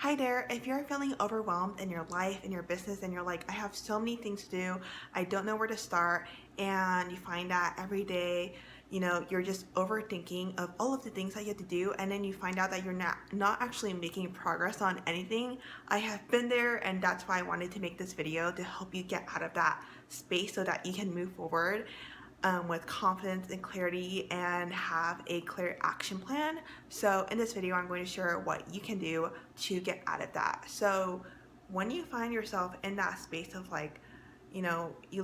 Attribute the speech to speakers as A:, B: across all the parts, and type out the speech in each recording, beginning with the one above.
A: Hi there, if you're feeling overwhelmed in your life, in your business, and you're like, I have so many things to do, I don't know where to start, and you find that every day, you're just overthinking of all of the things that you have to do, and then you find out that you're not actually making progress on anything. I have been there, and that's why I wanted to make this video to help you get out of that space so that you can move forward with confidence and clarity and have a clear action plan. So in this video, I'm going to share what you can do to get out of that. So when you find yourself in that space of like, you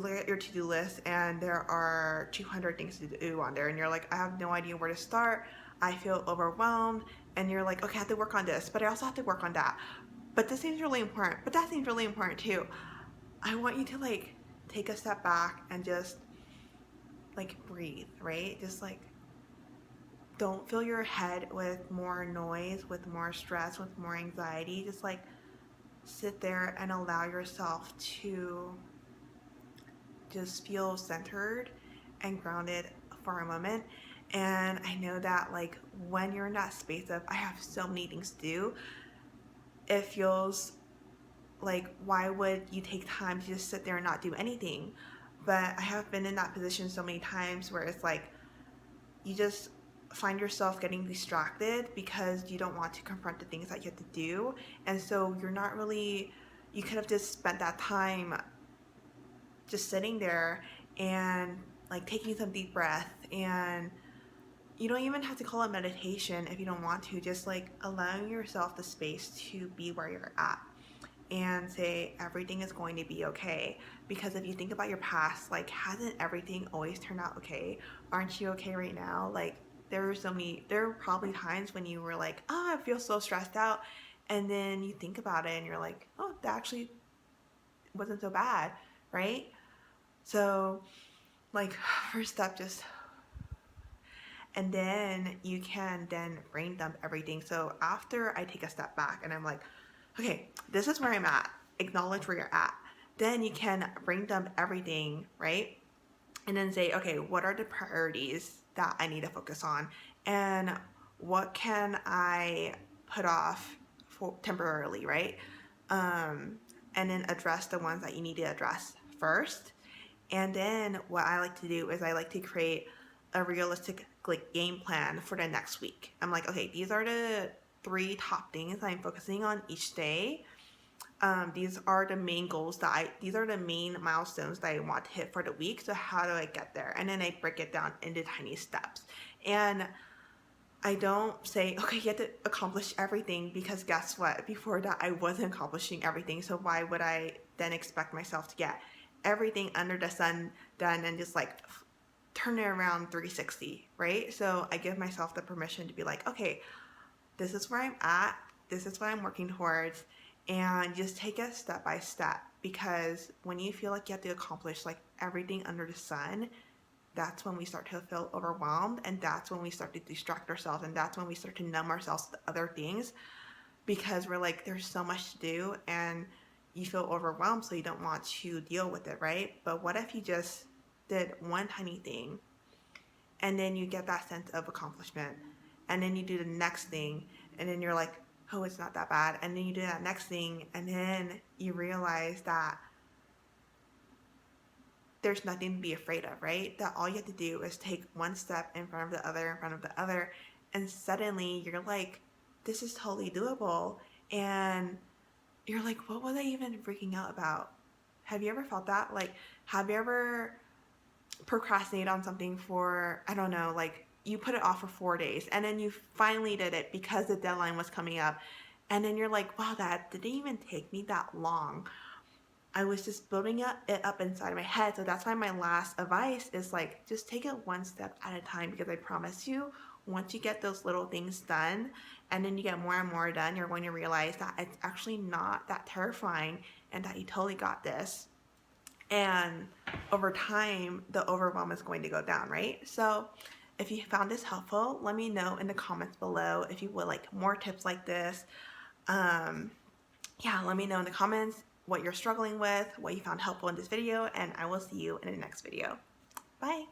A: look at your to-do list and there are 200 things to do on there and you're like, I have no idea where to start. I feel overwhelmed, and you're like, okay, I have to work on this, but I also have to work on that. But this seems really important, but that seems really important too. I want you to like take a step back and just like breathe, right? Just like don't fill your head with more noise, with more stress, with more anxiety. Just like sit there and allow yourself to just feel centered and grounded for a moment. And I know that like when you're in that space of I have so many things to do, it feels like why would you take time to just sit there and not do anything? But I have been in that position so many times where it's like you just find yourself getting distracted because you don't want to confront the things that you have to do. And so you could have just spent that time just sitting there and like taking some deep breath. And you don't even have to call it meditation if you don't want to, just like allowing yourself the space to be where you're at and say everything is going to be okay. Because if you think about your past, like hasn't everything always turned out okay? Aren't you okay right now? Like there were probably times when you were like, oh, I feel so stressed out, and then you think about it and you're like, oh, that actually wasn't so bad, right? So like first step, just, and then you can then brain dump everything. So after I take a step back and I'm like, okay, this is where I'm at, acknowledge where you're at, then you can brain dump everything, right? And then say, okay, what are the priorities that I need to focus on, and what can I put off for temporarily, right? And then address the ones that you need to address first. And then what I like to do is I like to create a realistic like game plan for the next week. I'm like, okay, these are the 3 top things I'm focusing on each day. These are the main goals these are the main milestones that I want to hit for the week. So how do I get there? And then I break it down into tiny steps. And I don't say, okay, you have to accomplish everything, because guess what? Before that, I wasn't accomplishing everything. So why would I then expect myself to get everything under the sun done and just like turn it around 360, right? So I give myself the permission to be like, okay, this is where I'm at. This is what I'm working towards. And just take it step by step, because when you feel like you have to accomplish like everything under the sun, that's when we start to feel overwhelmed, and that's when we start to distract ourselves, and that's when we start to numb ourselves to other things, because we're like, there's so much to do and you feel overwhelmed, so you don't want to deal with it, right? But what if you just did one tiny thing, and then you get that sense of accomplishment, and then you do the next thing, and then you're like, oh, it's not that bad, and then you do that next thing, and then you realize that there's nothing to be afraid of, right? That all you have to do is take one step in front of the other, in front of the other, and suddenly you're like, this is totally doable. And you're like, what was I even freaking out about? Have you ever felt that? Like, have you ever procrastinated on something for, I don't know, like you put it off for 4 days and then you finally did it because the deadline was coming up, and then you're like, wow, that didn't even take me that long. I was just building it up inside my head. So that's why my last advice is like, just take it one step at a time, because I promise you, once you get those little things done and then you get more and more done, you're going to realize that it's actually not that terrifying and that you totally got this. And over time, the overwhelm is going to go down, right? So if you found this helpful, let me know in the comments below if you would like more tips like this. Yeah, let me know in the comments what you're struggling with, what you found helpful in this video, and I will see you in the next video. Bye.